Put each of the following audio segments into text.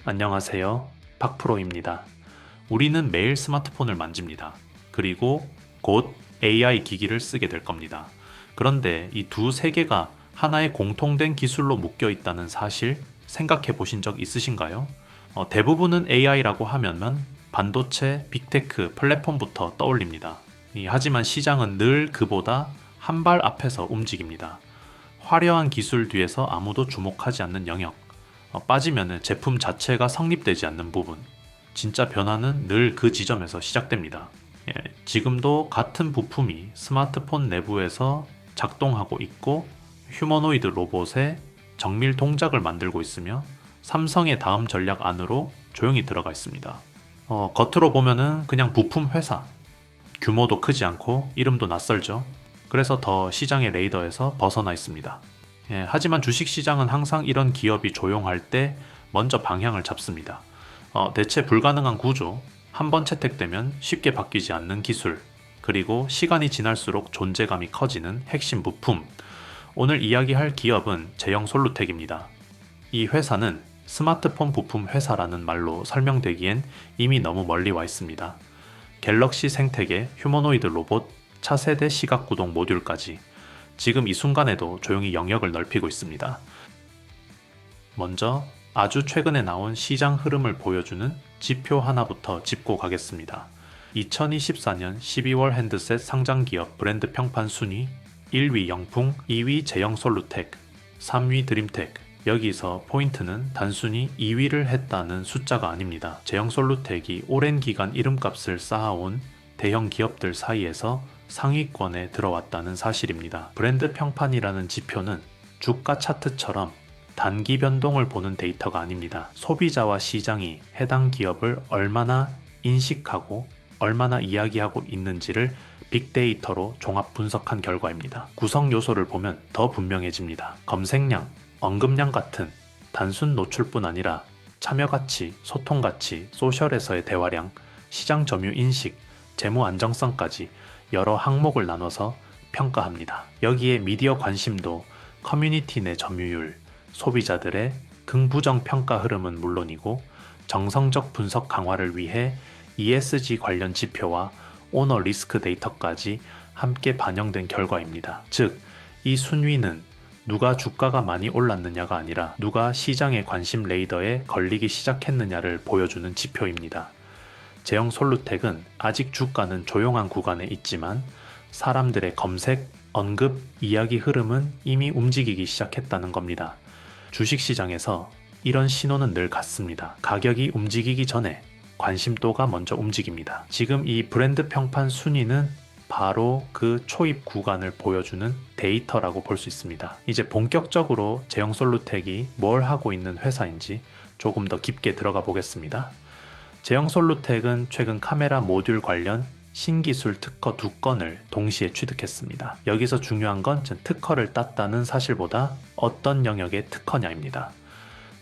안녕하세요. 박프로입니다. 우리는 매일 스마트폰을 만집니다. 그리고 곧 AI 기기를 쓰게 될 겁니다. 그런데 이 두 세계가 하나의 공통된 기술로 묶여 있다는 사실 생각해 보신 적 있으신가요? 대부분은 AI라고 하면 반도체, 빅테크, 플랫폼부터 떠올립니다. 하지만 시장은 늘 그보다 한 발 앞에서 움직입니다. 화려한 기술 뒤에서 아무도 주목하지 않는 영역, 빠지면 제품 자체가 성립되지 않는 부분, 진짜 변화는 늘 그 지점에서 시작됩니다. 지금도 같은 부품이 스마트폰 내부에서 작동하고 있고 휴머노이드 로봇의 정밀 동작을 만들고 있으며 삼성의 다음 전략 안으로 조용히 들어가 있습니다. 겉으로 보면은 그냥 부품 회사, 규모도 크지 않고 이름도 낯설죠. 그래서 더 시장의 레이더에서 벗어나 있습니다. 하지만 주식시장은 항상 이런 기업이 조용할 때 먼저 방향을 잡습니다. 대체 불가능한 구조, 한번 채택되면 쉽게 바뀌지 않는 기술, 그리고 시간이 지날수록 존재감이 커지는 핵심 부품. 오늘 이야기할 기업은 제형솔루텍입니다. 이 회사는 스마트폰 부품 회사라는 말로 설명되기엔 이미 너무 멀리 와 있습니다. 갤럭시 생태계, 휴머노이드 로봇, 차세대 시각구동 모듈까지 지금 이 순간에도 조용히 영역을 넓히고 있습니다. 먼저 아주 최근에 나온 시장 흐름을 보여주는 지표 하나부터 짚고 가겠습니다. 2024년 12월 핸드셋 상장 기업 브랜드 평판 순위 1위 영풍, 2위 제형솔루텍, 3위 드림텍. 여기서 포인트는 단순히 2위를 했다는 숫자가 아닙니다. 제형솔루텍이 오랜 기간 이름값을 쌓아온 대형 기업들 사이에서 상위권에 들어왔다는 사실입니다. 브랜드 평판이라는 지표는 주가 차트처럼 단기 변동을 보는 데이터가 아닙니다. 소비자와 시장이 해당 기업을 얼마나 인식하고 얼마나 이야기하고 있는지를 빅데이터로 종합 분석한 결과입니다. 구성 요소를 보면 더 분명해집니다. 검색량, 언급량 같은 단순 노출뿐 아니라 참여가치, 소통가치, 소셜에서의 대화량, 시장 점유 인식, 재무 안정성까지 여러 항목을 나눠서 평가합니다. 여기에 미디어 관심도, 커뮤니티 내 점유율, 소비자들의 긍부정 평가 흐름은 물론이고 정성적 분석 강화를 위해 ESG 관련 지표와 오너 리스크 데이터까지 함께 반영된 결과입니다. 즉, 이 순위는 누가 주가가 많이 올랐느냐가 아니라 누가 시장의 관심 레이더에 걸리기 시작했느냐를 보여주는 지표입니다. 제형솔루텍은 아직 주가는 조용한 구간에 있지만 사람들의 검색, 언급, 이야기 흐름은 이미 움직이기 시작했다는 겁니다. 주식시장에서 이런 신호는 늘 같습니다. 가격이 움직이기 전에 관심도가 먼저 움직입니다. 지금 이 브랜드 평판 순위는 바로 그 초입 구간을 보여주는 데이터라고 볼 수 있습니다. 이제 본격적으로 제형솔루텍이 뭘 하고 있는 회사인지 조금 더 깊게 들어가 보겠습니다. 제형솔루텍은 최근 카메라 모듈 관련 신기술 특허 2건을 동시에 취득했습니다. 여기서 중요한 건 특허를 땄다는 사실보다 어떤 영역의 특허냐입니다.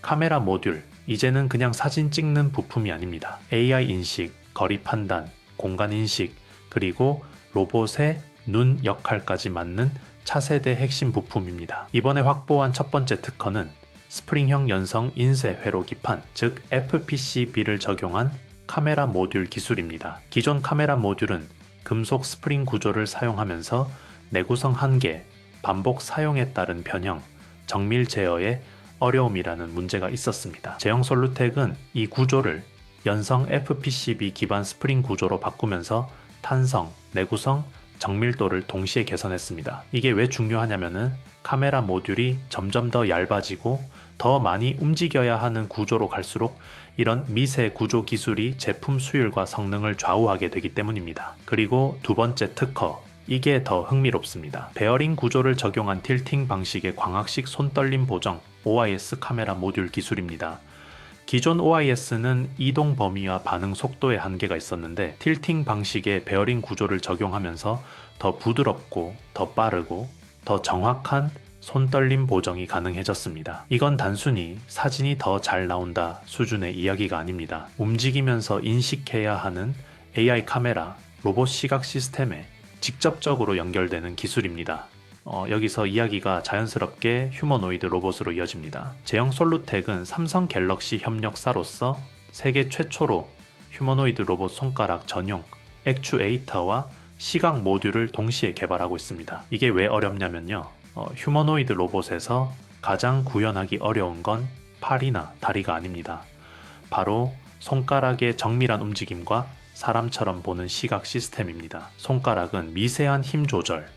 카메라 모듈, 이제는 그냥 사진 찍는 부품이 아닙니다. AI 인식, 거리 판단, 공간 인식, 그리고 로봇의 눈 역할까지 맡는 차세대 핵심 부품입니다. 이번에 확보한 첫 번째 특허는 스프링형 연성 인쇄 회로 기판, 즉 FPCB를 적용한 카메라 모듈 기술입니다. 기존 카메라 모듈은 금속 스프링 구조를 사용하면서 내구성 한계, 반복 사용에 따른 변형, 정밀 제어에 어려움이라는 문제가 있었습니다. 제형솔루텍은 이 구조를 연성 FPCB 기반 스프링 구조로 바꾸면서 탄성, 내구성, 정밀도를 동시에 개선했습니다. 이게 왜 중요하냐면은 카메라 모듈이 점점 더 얇아지고 더 많이 움직여야 하는 구조로 갈수록 이런 미세 구조 기술이 제품 수율과 성능을 좌우하게 되기 때문입니다. 그리고 두 번째 특허, 이게 더 흥미롭습니다. 베어링 구조를 적용한 틸팅 방식의 광학식 손떨림 보정 OIS 카메라 모듈 기술입니다. 기존 OIS는 이동 범위와 반응 속도에 한계가 있었는데 틸팅 방식의 베어링 구조를 적용하면서 더 부드럽고 더 빠르고 더 정확한 손떨림 보정이 가능해졌습니다. 이건 단순히 사진이 더 잘 나온다 수준의 이야기가 아닙니다. 움직이면서 인식해야 하는 AI 카메라, 로봇 시각 시스템에 직접적으로 연결되는 기술입니다. 여기서 이야기가 자연스럽게 휴머노이드 로봇으로 이어집니다. 제형 솔루텍은 삼성 갤럭시 협력사로서 세계 최초로 휴머노이드 로봇 손가락 전용 액추에이터와 시각 모듈을 동시에 개발하고 있습니다. 이게 왜 어렵냐면요. 휴머노이드 로봇에서 가장 구현하기 어려운 건 팔이나 다리가 아닙니다. 바로 손가락의 정밀한 움직임과 사람처럼 보는 시각 시스템입니다. 손가락은 미세한 힘 조절,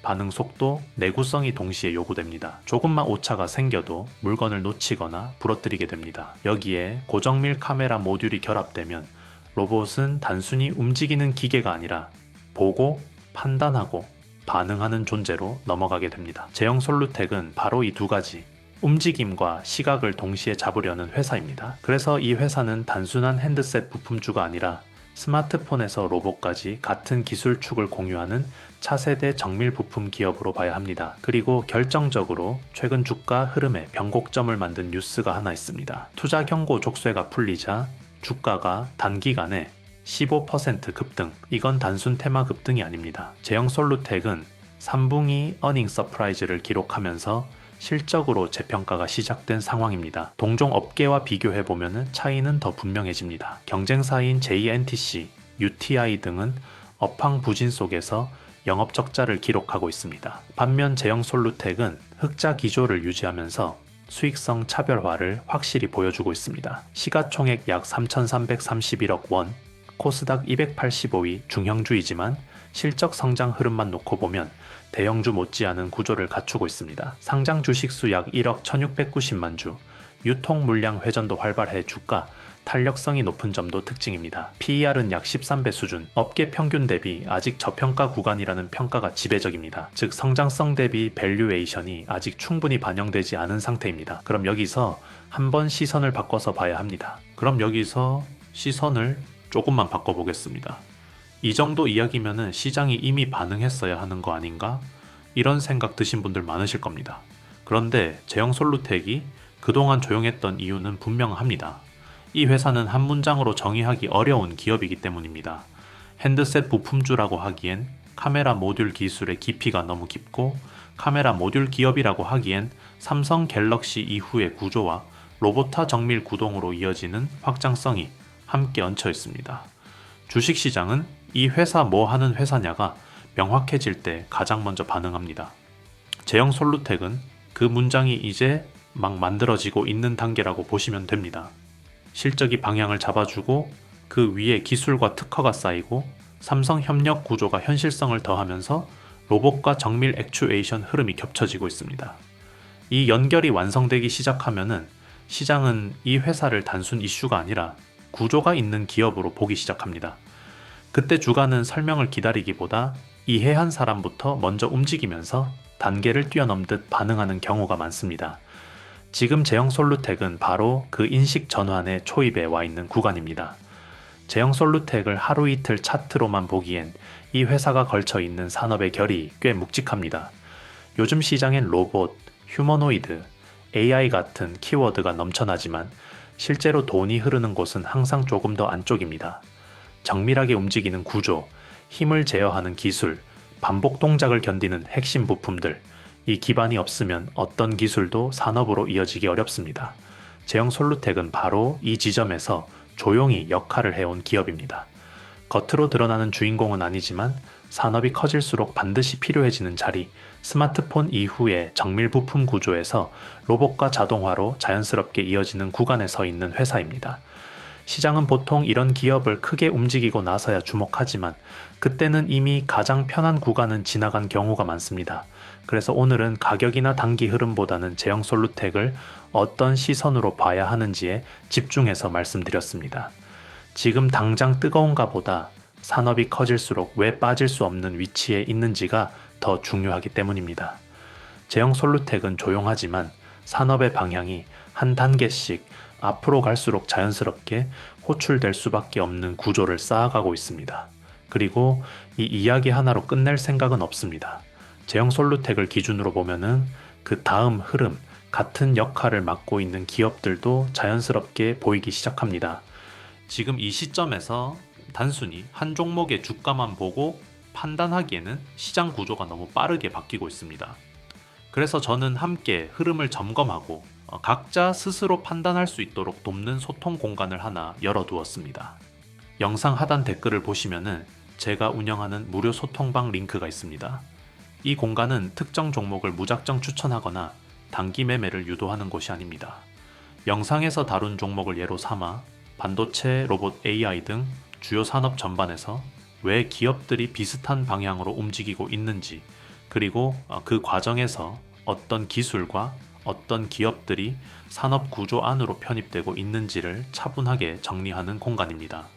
반응 속도, 내구성이 동시에 요구됩니다. 조금만 오차가 생겨도 물건을 놓치거나 부러뜨리게 됩니다. 여기에 고정밀 카메라 모듈이 결합되면 로봇은 단순히 움직이는 기계가 아니라 보고, 판단하고, 반응하는 존재로 넘어가게 됩니다. 제형 솔루텍은 바로 이 두 가지, 움직임과 시각을 동시에 잡으려는 회사입니다. 그래서 이 회사는 단순한 핸드셋 부품주가 아니라 스마트폰에서 로봇까지 같은 기술축을 공유하는 차세대 정밀 부품 기업으로 봐야 합니다. 그리고 결정적으로 최근 주가 흐름에 변곡점을 만든 뉴스가 하나 있습니다. 투자 경고 족쇄가 풀리자 주가가 단기간에 15% 급등. 이건 단순 테마 급등이 아닙니다. 제형 솔루텍은 3분기 어닝 서프라이즈를 기록하면서 실적으로 재평가가 시작된 상황입니다. 동종 업계와 비교해보면 차이는 더 분명해집니다. 경쟁사인 JNTC, UTI 등은 업황 부진 속에서 영업 적자를 기록하고 있습니다. 반면 제형 솔루텍은 흑자 기조를 유지하면서 수익성 차별화를 확실히 보여주고 있습니다. 시가총액 약 3,331억 원, 코스닥 285위 중형주이지만 실적 성장 흐름만 놓고 보면 대형주 못지않은 구조를 갖추고 있습니다. 상장 주식수 약 1억 1690만 주, 유통 물량 회전도 활발해 주가 탄력성이 높은 점도 특징입니다. PER은 약 13배 수준, 업계 평균 대비 아직 저평가 구간이라는 평가가 지배적입니다. 즉 성장성 대비 밸류에이션이 아직 충분히 반영되지 않은 상태입니다. 그럼 여기서 한번 시선을 바꿔서 봐야 합니다. 그럼 여기서 시선을 조금만 바꿔보겠습니다. 이 정도 이야기면은 시장이 이미 반응했어야 하는 거 아닌가? 이런 생각 드신 분들 많으실 겁니다. 그런데 제형 솔루텍이 그동안 조용했던 이유는 분명합니다. 이 회사는 한 문장으로 정의하기 어려운 기업이기 때문입니다. 핸드셋 부품주라고 하기엔 카메라 모듈 기술의 깊이가 너무 깊고, 카메라 모듈 기업이라고 하기엔 삼성 갤럭시 이후의 구조와 로보타 정밀 구동으로 이어지는 확장성이 함께 얹혀 있습니다. 주식시장은 이 회사 뭐 하는 회사냐가 명확해질 때 가장 먼저 반응합니다. 제형 솔루텍은 그 문장이 이제 막 만들어지고 있는 단계라고 보시면 됩니다. 실적이 방향을 잡아주고 그 위에 기술과 특허가 쌓이고 삼성 협력 구조가 현실성을 더하면서 로봇과 정밀 액추에이션 흐름이 겹쳐지고 있습니다. 이 연결이 완성되기 시작하면은 시장은 이 회사를 단순 이슈가 아니라 구조가 있는 기업으로 보기 시작합니다. 그때 주가는 설명을 기다리기보다 이해한 사람부터 먼저 움직이면서 단계를 뛰어넘듯 반응하는 경우가 많습니다. 지금 제형 솔루텍은 바로 그 인식 전환의 초입에 와 있는 구간입니다. 제형 솔루텍을 하루 이틀 차트로만 보기엔 이 회사가 걸쳐 있는 산업의 결이 꽤 묵직합니다. 요즘 시장엔 로봇, 휴머노이드, AI 같은 키워드가 넘쳐나지만 실제로 돈이 흐르는 곳은 항상 조금 더 안쪽입니다. 정밀하게 움직이는 구조, 힘을 제어하는 기술, 반복 동작을 견디는 핵심 부품들, 이 기반이 없으면 어떤 기술도 산업으로 이어지기 어렵습니다. 제형 솔루텍은 바로 이 지점에서 조용히 역할을 해온 기업입니다. 겉으로 드러나는 주인공은 아니지만 산업이 커질수록 반드시 필요해지는 자리, 스마트폰 이후의 정밀 부품 구조에서 로봇과 자동화로 자연스럽게 이어지는 구간에 서 있는 회사입니다. 시장은 보통 이런 기업을 크게 움직이고 나서야 주목하지만 그때는 이미 가장 편한 구간은 지나간 경우가 많습니다. 그래서 오늘은 가격이나 단기 흐름보다는 제형 솔루텍을 어떤 시선으로 봐야 하는지에 집중해서 말씀드렸습니다. 지금 당장 뜨거운가 보다 산업이 커질수록 왜 빠질 수 없는 위치에 있는지가 더 중요하기 때문입니다. 제형 솔루텍은 조용하지만 산업의 방향이 한 단계씩 앞으로 갈수록 자연스럽게 호출될 수밖에 없는 구조를 쌓아가고 있습니다. 그리고 이 이야기 하나로 끝낼 생각은 없습니다. 제형 솔루텍을 기준으로 보면은 그 다음 흐름, 같은 역할을 맡고 있는 기업들도 자연스럽게 보이기 시작합니다. 지금 이 시점에서 단순히 한 종목의 주가만 보고 판단하기에는 시장 구조가 너무 빠르게 바뀌고 있습니다. 그래서 저는 함께 흐름을 점검하고 각자 스스로 판단할 수 있도록 돕는 소통 공간을 하나 열어두었습니다. 영상 하단 댓글을 보시면은 제가 운영하는 무료 소통방 링크가 있습니다. 이 공간은 특정 종목을 무작정 추천하거나 단기 매매를 유도하는 곳이 아닙니다. 영상에서 다룬 종목을 예로 삼아 반도체, 로봇, AI 등 주요 산업 전반에서 왜 기업들이 비슷한 방향으로 움직이고 있는지, 그리고 그 과정에서 어떤 기술과 어떤 기업들이 산업 구조 안으로 편입되고 있는지를 차분하게 정리하는 공간입니다.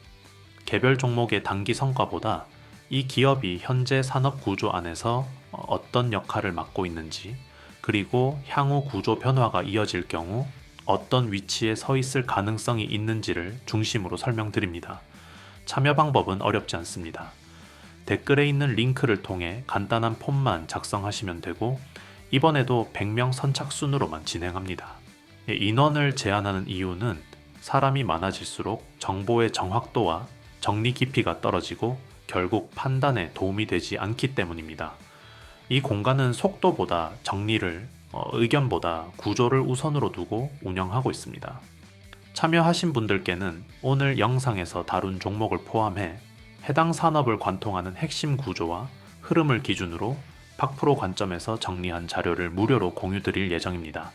개별 종목의 단기 성과보다 이 기업이 현재 산업 구조 안에서 어떤 역할을 맡고 있는지, 그리고 향후 구조 변화가 이어질 경우 어떤 위치에 서 있을 가능성이 있는지를 중심으로 설명드립니다. 참여 방법은 어렵지 않습니다. 댓글에 있는 링크를 통해 간단한 폼만 작성하시면 되고, 이번에도 100명 선착순으로만 진행합니다. 인원을 제한하는 이유는 사람이 많아질수록 정보의 정확도와 정리 깊이가 떨어지고 결국 판단에 도움이 되지 않기 때문입니다. 이 공간은 속도보다 정리를, 의견보다 구조를 우선으로 두고 운영하고 있습니다. 참여하신 분들께는 오늘 영상에서 다룬 종목을 포함해 해당 산업을 관통하는 핵심 구조와 흐름을 기준으로 팍프로 관점에서 정리한 자료를 무료로 공유드릴 예정입니다.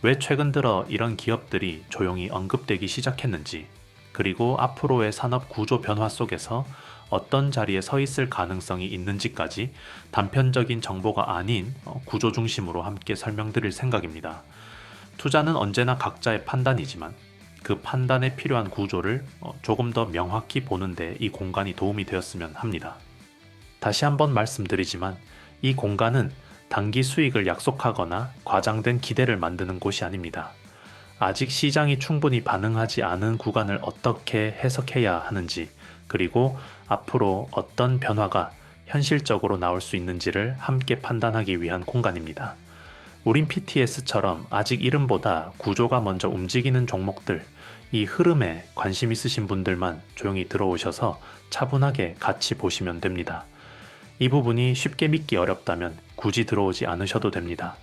왜 최근 들어 이런 기업들이 조용히 언급되기 시작했는지, 그리고 앞으로의 산업 구조 변화 속에서 어떤 자리에 서 있을 가능성이 있는지까지 단편적인 정보가 아닌 구조 중심으로 함께 설명드릴 생각입니다. 투자는 언제나 각자의 판단이지만 그 판단에 필요한 구조를 조금 더 명확히 보는데 이 공간이 도움이 되었으면 합니다. 다시 한번 말씀드리지만 이 공간은 단기 수익을 약속하거나 과장된 기대를 만드는 곳이 아닙니다. 아직 시장이 충분히 반응하지 않은 구간을 어떻게 해석해야 하는지, 그리고 앞으로 어떤 변화가 현실적으로 나올 수 있는지를 함께 판단하기 위한 공간입니다. 우린 PTS처럼 아직 이름보다 구조가 먼저 움직이는 종목들, 이 흐름에 관심 있으신 분들만 조용히 들어오셔서 차분하게 같이 보시면 됩니다. 이 부분이 쉽게 믿기 어렵다면 굳이 들어오지 않으셔도 됩니다.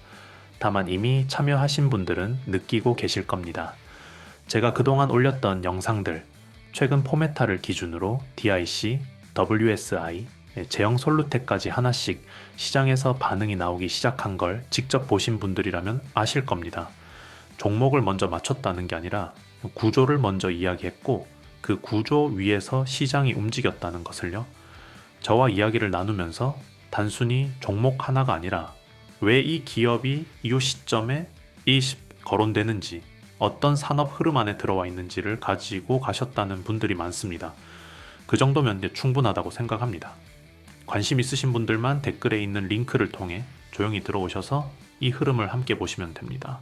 다만 이미 참여하신 분들은 느끼고 계실 겁니다. 제가 그동안 올렸던 영상들, 최근 포메타를 기준으로 DIC, WSI, 제형 솔루텍까지 하나씩 시장에서 반응이 나오기 시작한 걸 직접 보신 분들이라면 아실 겁니다. 종목을 먼저 맞췄다는 게 아니라 구조를 먼저 이야기했고 그 구조 위에서 시장이 움직였다는 것을요. 저와 이야기를 나누면서 단순히 종목 하나가 아니라 왜 이 기업이 이 시점에 거론되는지, 어떤 산업 흐름 안에 들어와 있는지를 가지고 가셨다는 분들이 많습니다. 그 정도면 충분하다고 생각합니다. 관심 있으신 분들만 댓글에 있는 링크를 통해 조용히 들어오셔서 이 흐름을 함께 보시면 됩니다.